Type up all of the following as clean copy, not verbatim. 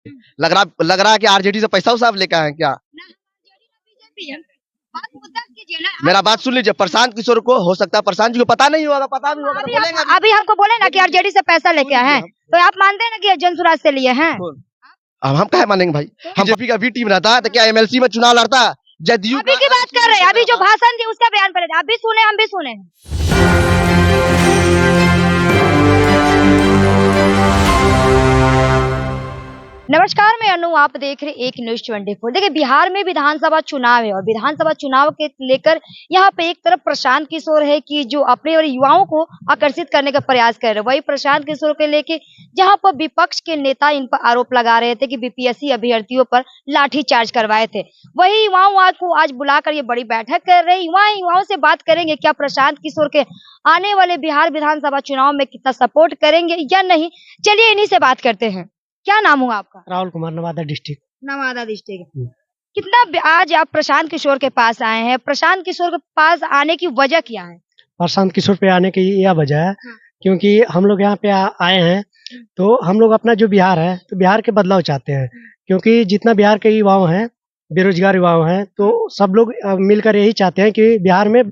लग रहा है कि आरजेडी से पैसा उसाब लेके आए हैं क्या? बीजेपी है। बात मुद्दा कीजिए ना। मेरा बात सुन लीजिए, प्रशांत किशोर को हो सकता है, प्रशांत जी को पता नहीं होगा, पता भी होगा तो बोलेंगे अभी। अभी हमको बोले ना कि आरजेडी से पैसा लेके आए हैं, तो आप मानते हैं ना कि जन सुराज से लिए हैं? अब हम कहे मानेंगे भाई, हम बीजेपी का भी टीम रहता है तो क्या एमएलसी में चुनाव लड़ता? जदयू अभी की बात कर रहे हैं, अभी जो भाषण दी उसका बयान पढ़े, आप भी सुने हम भी सुने। नमस्कार, मैं अनु, आप देख रहे एक न्यूज 24। देखिए, बिहार में विधानसभा चुनाव है और विधानसभा चुनाव के लेकर यहाँ पे एक तरफ प्रशांत किशोर है कि जो अपने और युवाओं को आकर्षित करने का प्रयास कर रहे हैं, वही प्रशांत किशोर को लेके जहाँ पर विपक्ष के नेता इन पर आरोप लगा रहे थे कि बीपीएससी अभ्यर्थियों पर लाठीचार्ज करवाए थे। वही युवाओं को आज बुलाकर ये बड़ी बैठक कर रहे हैं। युवाओं से बात करेंगे क्या प्रशांत किशोर के आने वाले बिहार विधानसभा चुनाव में कितना सपोर्ट करेंगे या नहीं। चलिए इन्हीं से बात करते हैं। क्या नाम हुआ आपका? राहुल कुमार, नवादा डिस्ट्रिक्ट। नवादा डिस्ट्रिक्ट। कितना आज आप प्रशांत किशोर के पास आए हैं, प्रशांत किशोर के पास आने की वजह क्या है? प्रशांत किशोर पे आने की यह वजह है क्योंकि हम लोग यहाँ पे आए हैं तो हम लोग अपना जो बिहार है तो बिहार के बदलाव चाहते हैं, क्योंकि जितना बिहार के युवाओं हैं, बेरोजगार युवाओं हैं, तो सब लोग मिलकर यही चाहते हैं कि बिहार में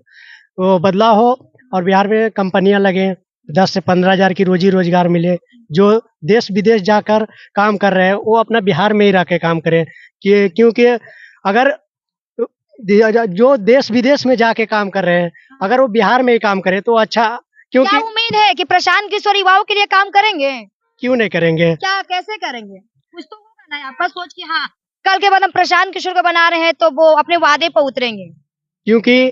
बदलाव हो और बिहार में कंपनियां लगे, 10 से 15 हजार की रोजी रोजगार मिले। जो देश विदेश जाकर काम कर रहे हैं वो अपना बिहार में ही रह के काम करें, क्योंकि अगर जो देश विदेश में जाके काम कर रहे हैं अगर वो बिहार में ही काम करे तो अच्छा। क्योंकि क्या उम्मीद है कि प्रशांत किशोर युवाओं के लिए काम करेंगे? क्यों नहीं करेंगे? क्या कैसे करेंगे? कुछ तो होगा ना आपका सोच कि हाँ कल के बाद हम प्रशांत किशोर को बना रहे हैं तो वो अपने वादे पर उतरेंगे। क्योंकि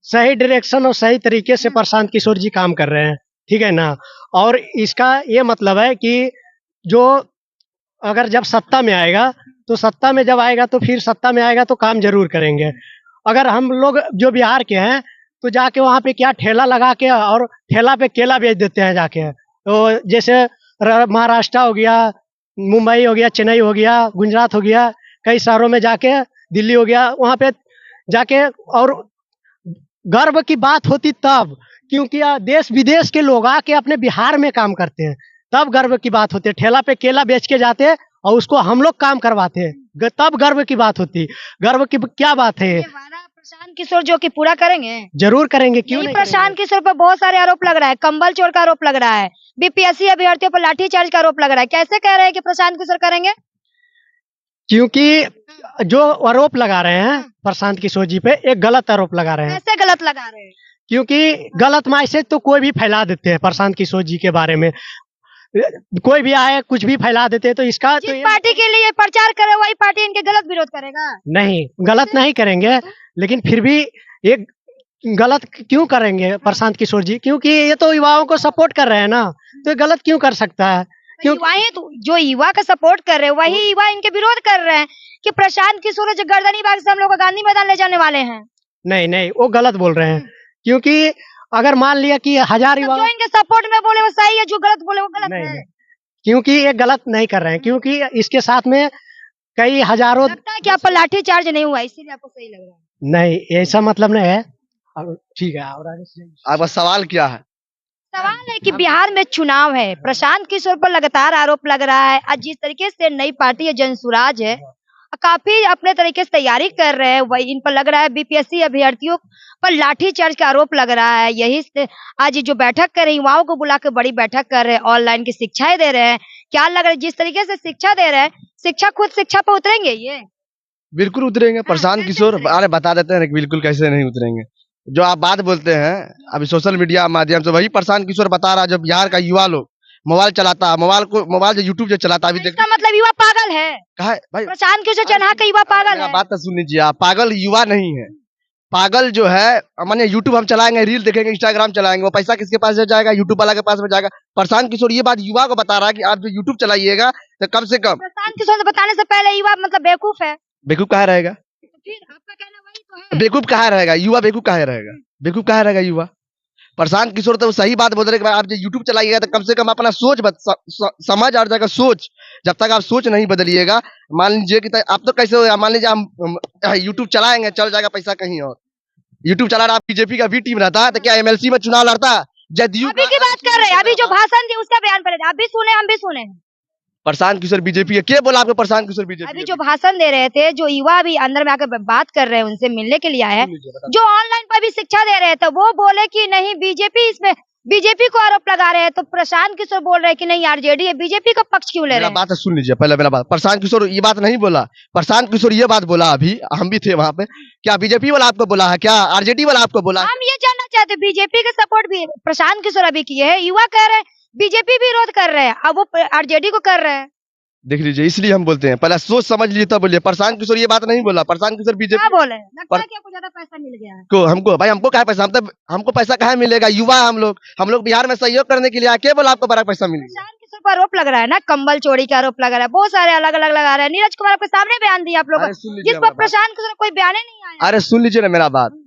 सही डायरेक्शन और सही तरीके से प्रशांत किशोर जी काम कर रहे हैं, ठीक है ना। और इसका ये मतलब है कि जो अगर जब सत्ता में आएगा तो सत्ता में जब आएगा तो फिर सत्ता में आएगा तो काम जरूर करेंगे। अगर हम लोग जो बिहार के हैं तो जाके वहाँ पे क्या ठेला लगा के और ठेला पे केला बेच देते हैं जाके। तो जैसे महाराष्ट्र हो गया, मुंबई हो गया, चेन्नई हो गया, गुजरात हो गया, कई शहरों में जाके, दिल्ली हो गया, वहाँ पे जाके और गर्व की बात होती तब, क्योंकि देश विदेश के लोग आके अपने बिहार में काम करते हैं तब गर्व की बात होती है। ठेला पे केला बेच के जाते हैं और उसको हम लोग काम करवाते हैं तब गर्व की बात होती। गर्व की क्या बात है? प्रशांत किशोर जो कि पूरा करेंगे, जरूर करेंगे। क्यों नहीं? प्रशांत किशोर पर बहुत सारे आरोप लग रहा है, कंबल चोर का आरोप लग रहा है, बीपीएससी अभ्यर्थियों पर लाठीचार्ज का आरोप लग रहा है। कैसे कह रहे हैं कि प्रशांत किशोर करेंगे? क्योंकि जो आरोप लगा रहे हैं प्रशांत किशोर जी पे एक गलत आरोप लगा रहे हैं। कैसे गलत लगा रहे हैं? क्योंकि गलत मैसेज तो कोई भी फैला देते हैं प्रशांत किशोर जी के बारे में, कोई भी आए कुछ भी फैला देते हैं। तो इसका जिस पार्टी के लिए प्रचार करे वही पार्टी इनके गलत विरोध करेगा? नहीं, गलत नहीं करेंगे, लेकिन फिर भी एक गलत क्यों करेंगे प्रशांत किशोर जी? क्योंकि ये तो युवाओं को सपोर्ट कर रहे हैं ना, तो गलत क्यों कर सकता है? क्योंकि तो जो युवा का सपोर्ट कर रहे हैं वही युवा इनके विरोध कर रहे हैं कि प्रशांत किशोर जो गर्दनी बाग से हम लोग गांधी मैदान ले जाने वाले हैं। नहीं, वो गलत बोल रहे हैं। क्योंकि अगर मान लिया कि 1000 युवा जो इनके सपोर्ट में बोले वो सही है, जो गलत बोले वो गलत है। क्योंकि ये गलत नहीं कर रहे हैं, क्योंकि इसके साथ में कई हजारों। लगता है कि आप पर लाठी चार्ज नहीं हुआ इसीलिए आपको सही लग रहा है? नहीं, ऐसा मतलब नहीं है। ठीक है, और आपका सवाल क्या है? सवाल है कि बिहार में चुनाव है, प्रशांत किशोर पर लगातार आरोप लग रहा है। आज जिस तरीके से नई पार्टी है जन सुराज है, काफी अपने तरीके से तैयारी कर रहे हैं, वही इन पर लग रहा है बीपीएससी अभ्यर्थियों पर लाठीचार्ज का आरोप लग रहा है। यही से आज जो बैठक कर रहे हैं, युवाओं को बुला के बड़ी बैठक कर रहे हैं, ऑनलाइन की शिक्षाएं दे रहे हैं। क्या लग रहा है जिस तरीके से शिक्षा दे रहे हैं, खुद शिक्षा पर उतरेंगे? ये बिल्कुल उतरेंगे प्रशांत किशोर। अरे बता देते हैं बिल्कुल कैसे नहीं उतरेंगे। जो आप बात बोलते हैं अभी सोशल मीडिया माध्यम से, वही प्रशांत किशोर बता रहा है। जब बिहार का युवा लोग मोबाइल चलाता है, मोबाइल जो यूट्यूब जो चलाता है, अभी इसका मतलब युवा पागल है? कहा है भाई? प्रशांत किशोर चन्हा का युवा पागल है? बात तो सुन लीजिए आप, पागल युवा नहीं है। पागल जो है, माने यूट्यूब हम चलाएंगे, रील देखेंगे, इंस्टाग्राम चलाएंगे, वो पैसा किसके पास जाएगा? यूट्यूब वाला के पास में जाएगा। प्रशांत किशोर ये बात युवा को बता रहा है कि आप जो यूट्यूब चलाइएगा तो कम से कम। प्रशांत किशोर बताने से पहले युवा मतलब बेवकूफ है? बेवकूफ कहाँ रहेगा? फिर आपका कहना वही तो है। बेवकूफ कहाँ रहेगा युवा? बेवकूफ कहाँ रहेगा? बेवकूफ कहाँ रहेगा युवा? प्रशांत किशोर तो सही बात बोल रहे हैं। आप जो यूट्यूब चलाइएगा तो कम से कम अपना सोच समझ आ जाएगा। सोच, जब तक आप सोच नहीं बदलिएगा, मान लीजिए कि आप तो कैसे हो, मान लीजिए हम यूट्यूब चलाएंगे, चल जाएगा पैसा कहीं और। यूट्यूब चला रहा, बीजेपी का भी टीम रहता है तो क्या एमएलसी में चुनाव लड़ता? जदयू अभी की बात कर रहे हैं, अभी जो भाषण दी उसका बयान पढ़े, आप भी सुने हम भी सुने। प्रशांत किशोर बीजेपी है, क्या बोला आपको प्रशांत किशोर बीजेपी अभी जो भाषण दे रहे थे, जो युवा अभी अंदर में आकर बात कर रहे हैं, उनसे मिलने के लिए आए हैं, जो ऑनलाइन पर भी शिक्षा दे रहे थे, वो बोले कि नहीं बीजेपी इसमें बीजेपी को आरोप लगा रहे हैं, तो प्रशांत किशोर बोल रहे हैं कि नहीं आरजेडी है, बीजेपी का पक्ष क्यों ले रहे मेरा हैं? बात है, सुन लीजिए पहले मेरा बात। प्रशांत किशोर ये बात नहीं बोला, प्रशांत किशोर ये बात बोला, अभी हम भी थे वहां पे। क्या बीजेपी वाला आपको बोला है, क्या आरजेडी वाला आपको बोला है? हम ये जानना चाहते हैं, बीजेपी का सपोर्ट भी प्रशांत किशोर अभी किए हैं, युवा कह रहे हैं बीजेपी विरोध कर रहे हैं, अब वो आरजेडी को कर रहे हैं। देख लीजिए, इसलिए हम बोलते हैं, पहले सोच समझ लीजिए तब बोलिए। प्रशांत किशोर ये बात नहीं बोला, प्रशांत किशोर क्या बीजेपी बोले? लगता पर- है कि आपको ज्यादा पैसा मिल गया है। को हमको भाई, हमको क्या पैसा, हमको पैसा कहाँ मिलेगा? युवा है हम लोग बिहार में सहयोग करने के लिए आए। क्या बोला आपको बड़ा पैसा मिलेगा? प्रशांत किशोर पर आरोप लग रहा है ना, कंबल चोरी का आरोप लग रहा है, बहुत सारे अलग अलग लगा रहे हैं। नीरज कुमार आपके सामने बयान दिया आप लोग, अरे सुन लीजिए जिस मेरा पर बात। प्रशांत किशोर कोई बयान नहीं आया। अरे सुन लीजिए ना मेरा बात।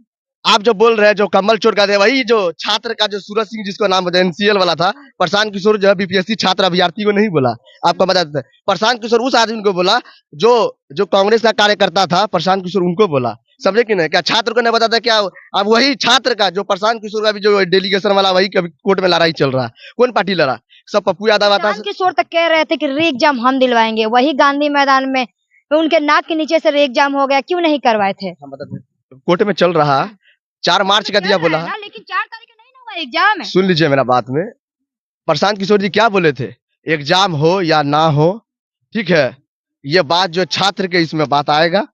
आप जो बोल रहे हैं, जो कमल चोर का थे, वही जो छात्र का, जो सूरज सिंह जिसको नाम एनसीएल वाला था, प्रशांत किशोर जो है बीपीएससी छात्र अभ्यर्थी को नहीं बोला। आपको बता देते हैं, प्रशांत किशोर उस आदमी को बोला जो कांग्रेस का कार्यकर्ता था, प्रशांत किशोर उनको बोला। समझे कि नहीं? क्या छात्र को नहीं बताता क्या? अब वही छात्र का, जो प्रशांत किशोर का भी जो डेलीगेशन वाला, वही कभी कोर्ट में लड़ाई चल रहा है। कौन पार्टी लड़ा? सब पप्पू यादव आता प्रशांत किशोर तक कह रहे थे कि री एग्जाम हम दिलवाएंगे, वही गांधी मैदान में उनके नाक के नीचे से री एग्जाम हो गया, क्यों नहीं करवाए थे? हम बताते हैं, कोर्ट में चल रहा है, 4 मार्च का दिया बोला है। लेकिन 4 तारीख को नहीं ना हुआ एग्जाम है। सुन लीजिए मेरा बात में, प्रशांत किशोर जी क्या बोले थे? एग्जाम हो या ना हो, ठीक है, ये बात जो छात्र के इसमें बात आएगा,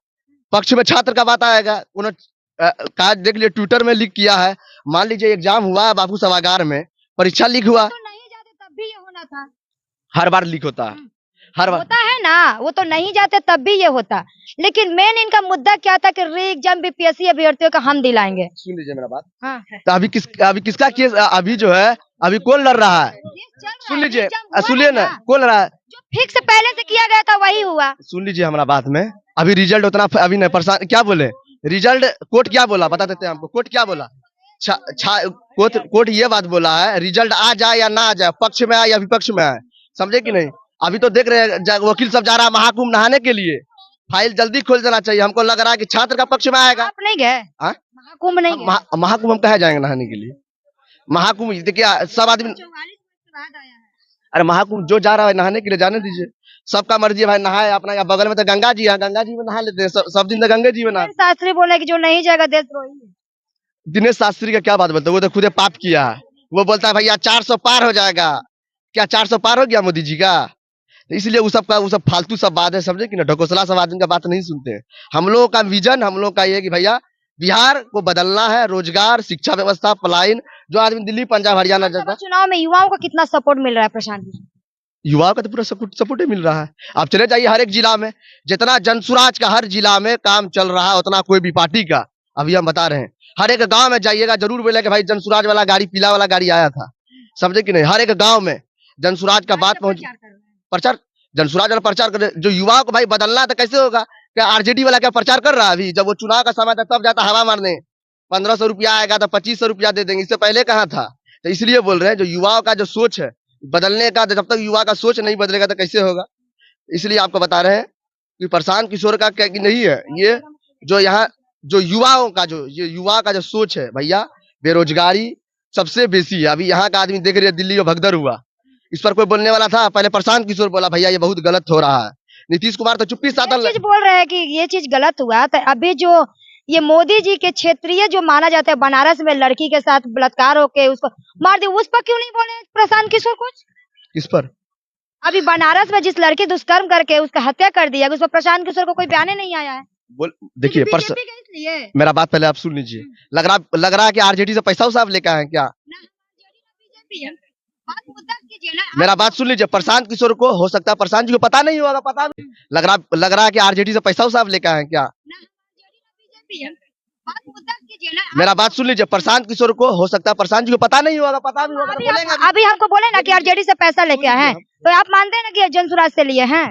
पक्ष में छात्र का बात आएगा। उन्होंने कहा, देख लीजिए ट्विटर में लिख किया है। मान लीजिए एग्जाम हुआ है बाबू सभागार में, परीक्षा लीक हुआ, तो नहीं जाते तब भी ये होना था। हर बार लीक होता है, हर बार। होता है ना, वो तो नहीं जाते तब भी ये होता। लेकिन मेन इनका मुद्दा क्या था कि री एग्जाम बीपीएससी अभ्यर्थियों का हम दिलाएंगे। सुन लीजिए मेरा बात। हाँ, तो अभी किसका केस अभी जो है, अभी कौन लड़ रहा है? सुन लीजिए, सुनिए ना, कौन लड़ रहा है? जो फिक्स पहले से किया गया था वही हुआ। सुन लीजिए हमारा बात में, अभी रिजल्ट उतना अभी नहीं। प्रशांत क्या बोले? रिजल्ट कोर्ट क्या बोला बता देते हैं हमको। कोर्ट क्या बोला? कोर्ट ये बात बोला है, रिजल्ट आ जाए या ना आ जाए, पक्ष में आए या विपक्ष में आए, समझे कि नहीं? अभी तो देख रहे हैं वकील सब जा रहा है महाकुंभ नहाने के लिए, फाइल जल्दी खोल देना चाहिए। हमको लग रहा है कि छात्र का पक्ष में आएगा। आप नहीं गए? हाँ? महाकुंभ नहीं गए? महाकुंभ हम कहाँ जाएंगे नहाने के लिए? महाकुंभ देखिए सब आदमी, 44 वर्ष बाद आया है। अरे महाकुंभ जो जा रहा है नहाने के लिए जाने दीजिए, सबका मर्जी है भाई, नहाए अपना। या बगल में तो गंगा जी है, गंगा जी में नहा लेते हैं, सब दिन तो गंगा जी में नहा। शास्त्री बोले कि जो नहीं जाएगा देशद्रोही है। दिनेश शास्त्री का क्या बात बोलते हैं? वो तो खुदे पाप किया है। वो बोलता है भैया 400 पार हो जाएगा। क्या 400 पार हो गया मोदी जी का? तो इसलिए वो सब फालतू सब बात है, समझे कि ना? ढकोसला सब आदमी का बात नहीं सुनते हैं। हम लोगों का विजन, हम लोग का ये है कि भैया बिहार को बदलना है, रोजगार, शिक्षा व्यवस्था, पलायन। जो आदमी दिल्ली पंजाब हरियाणा जाता है, चुनाव में युवाओं को कितना सपोर्ट मिल रहा है प्रशांत जी? युवाओं का तो पूरा सपोर्ट ही मिल रहा है। आप चले जाइए हर एक जिला में, जितना जनसुराज का हर जिला में काम चल रहा है, उतना कोई भी पार्टी का अभी हम बता रहे हैं। हर एक गांव में जाइएगा, जरूर बोले कि भाई जनसुराज वाला गाड़ी, पीला वाला गाड़ी आया था, समझे कि नहीं? हर एक गांव में जनसुराज का बात पहुंच, प्रचार, जनसुराज वाला प्रचार कर। जो युवाओं को भाई बदलना है तो कैसे होगा? क्या आरजेडी वाला क्या प्रचार कर रहा है? अभी जब वो चुनाव का समय था तब जाता हवा मारने, 1500 रुपया आएगा तो 2500 रुपया दे देंगे, इससे पहले कहाँ था? तो इसलिए बोल रहे हैं, जो युवाओं का जो सोच है बदलने का, जब तक युवा का सोच नहीं बदलेगा तो कैसे होगा? इसलिए आपको बता रहे हैं कि प्रशांत किशोर का क्या कि नहीं है, ये जो यहाँ जो युवाओं का ये युवा का जो सोच है भैया, बेरोजगारी सबसे बेसी है। अभी यहाँ का आदमी देख रहे हैं, दिल्ली में भगदड़ हुआ, इस पर कोई बोलने वाला था? पहले प्रशांत किशोर बोला भैया ये बहुत गलत हो रहा है। नीतीश कुमार तो चुप्पी साधन चीज बोल रहे हैं कि ये चीज गलत हुआ। तो अभी जो ये मोदी जी के क्षेत्रीय जो माना जाता है, बनारस में लड़की के साथ बलात्कार होके उसको मार दिया, उस पर क्यों नहीं बोले प्रशांत किशोर कुछ? किस पर? अभी बनारस में जिस लड़की दुष्कर्म करके उसका हत्या कर दिया, उस पर प्रशांत किशोर को कोई बयान नहीं आया है। देखिए इसलिए मेरा बात पहले आप सुन लीजिए। लग रहा है कि आरजेडी से पैसा उसाफ लेकर आए हैं क्या? मेरा बात सुन लीजिए, प्रशांत किशोर को हो सकता है, प्रशांत जी को पता नहीं होगा, पता नहीं लग रहा है कि आरजेडी से पैसा उसाफ लेकर आए हैं क्या? मेरा बात सुन लीजिए, प्रशांत किशोर को हो सकता है, प्रशांत जी को पता नहीं होगा, पता भी होगा तो बोलेंगे। अभी हमको बोले ना कि आरजेडी से पैसा लेके आए हैं, तो आप मानते हैं ना कि जनसुराज से लिए हैं?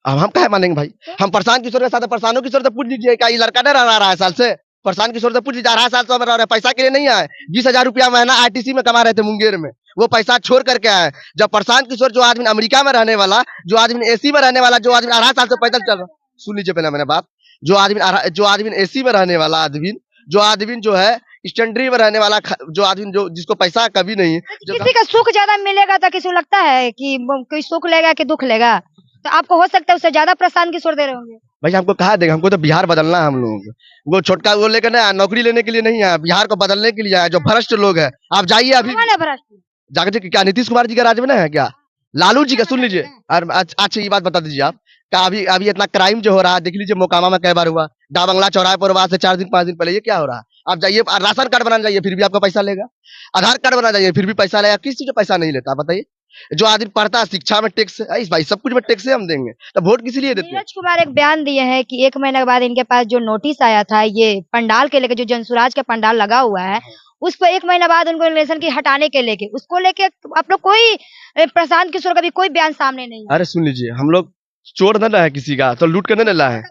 अब हम कहे मानेंगे भाई? हम प्रशांत किशोर के साथ, प्रशांत किशोर से पूछ लीजिए, क्या ये लड़का नहीं रह रहा है साल से? प्रशांत किशोर से पूछ लीजिए, 18 साल से रह रहे, पैसा के लिए नहीं आए। 20,000 रुपया महीना आरटीसी में कमा रहे थे मुंगेर में, वो पैसा छोड़ करके आए। जब प्रशांत किशोर जो आदमी अमेरिका में रहने वाला, जो आदमी एसी में रहने वाला, जो आदमी 18 साल से पैदल चल रहा, सुन लीजिए पहले मैंने बात, जो आदमी एसी में रहने वाला आदमी, जो है स्टैंडरी में रहने वाला जो आदमी जो जिसको पैसा कभी नहीं जो किसी का सुख ज्यादा मिलेगा तो किसी को लगता है कि कोई सुख लेगा कि दुख लेगा, तो आपको हो सकता है उससे ज्यादा प्रशांत किशोर दे रहे होंगे। भाई हमको कहा देगा, हमको तो बिहार बदलना है हम लोगों को। वो छोटका वो लेकर ना नौकरी लेने के लिए नहीं है, बिहार को बदलने के लिए है। जो भ्रष्ट लोग है, आप जाइए अभी कौन है भ्रष्ट? जाकर क्या नीतीश कुमार जी का राज में ना है क्या, लालू जी का सुन लीजिए। और अच्छा ये बात बता दीजिए आप का अभी अभी इतना क्राइम जो हो रहा है, देख लीजिए मोकामा में कई बार हुआ, डा बंगला चौराहे पर वहां से 4 दिन 5 दिन पहले, ये क्या हो रहा है। आप जाइए राशन कार्ड बनाने जाइए फिर भी आपका पैसा लेगा, आधार कार्ड बनाने जाइए फिर भी पैसा लेगा, किस चीज का पैसा नहीं लेता बताइए। जो आदमी पढ़ता है शिक्षा में टैक्स है, भाई सब कुछ में टैक्स हम देंगे, तो वोट किस लिए देते हैं। नीरज कुमार एक बयान दिए हैं कि 1 महीने के बाद इनके पास जो नोटिस आया था ये पंडाल के लेके, जो जनसुराज का पंडाल लगा हुआ है उस पर 1 महीना बाद उनको इलेक्शन की हटाने के लेके, उसको लेके आप लोग कोई प्रशांत किशोर का भी कोई बयान सामने नहीं है। अरे सुन लीजिए, हम लोग चोर न है किसी का, तो लूट करने न है।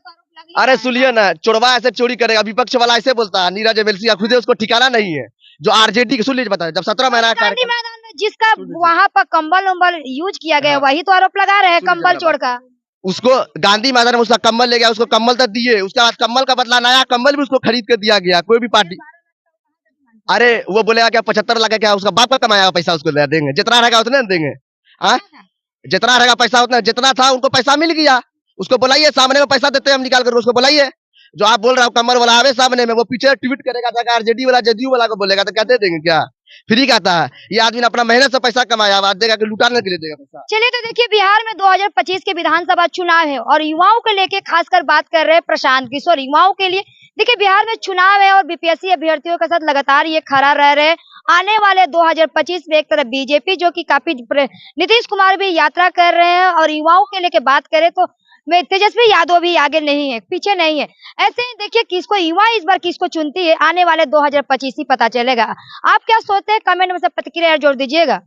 अरे सुनिए ना, चोरवा ऐसे चोरी करेगा, विपक्ष वाला ऐसे बोलता है, नीरज एमएलसी का खुद है, उसको ठिकाना नहीं है। जो आरजेडी सुन लीजिए बताए, जब 17 महीना का गांधी मैदान में जिसका वहाँ पर कंबल उम्बल यूज किया गया वही तो आरोप लगा रहे हैं कंबल चोर का। उसको गांधी मैदान में उसका कम्बल ले गया, उसको कम्बल तक दिए, उसके बाद कम्बल का बदला नया कम्बल भी उसको खरीद कर दिया गया, कोई भी पार्टी। अरे वो बोलेगा क्या 75 लाख क्या उसका बाप का कमाया पैसा उसको दे देंगे, जितना रहेगा उतने देंगे। हाँ जितना रहेगा पैसा उतना, जितना था उनको पैसा मिल गया। उसको बुलाइए, सामने में पैसा देते हैं हम निकाल कर, उसको बुलाइए। जो आप बोल रहे हो कमर वाला आवे सामने में, वो पीछे ट्वीट करेगा था आरजेडी वाला जदयू वाला को बोलेगा तो क्या दे देंगे क्या, फ्री का था। ये आदमी ने अपना मेहनत से पैसा कमाया, बाद देगा कि लुटाने के लिए देगा पैसा। चलिए तो देखिए, बिहार में 2025 के विधानसभा चुनाव है और युवाओं को लेके खासकर बात कर रहे हैं प्रशांत किशोर। युवाओं के लिए देखिए बिहार में चुनाव है और बीपीएससी अभ्यर्थियों के साथ लगातार ये खड़ा रह रहे हैं। आने वाले 2025 में एक तरफ बीजेपी जो कि काफी नीतीश कुमार भी यात्रा कर रहे हैं, और युवाओं के लेके बात करें तो तेजस्वी यादव भी आगे नहीं है, पीछे नहीं है। ऐसे ही देखिए किसको युवा इस बार किसको चुनती है, आने वाले 2025 ही पता चलेगा। आप क्या सोचते हैं, कमेंट में सब प्रतिक्रिया जोड़ दीजिएगा।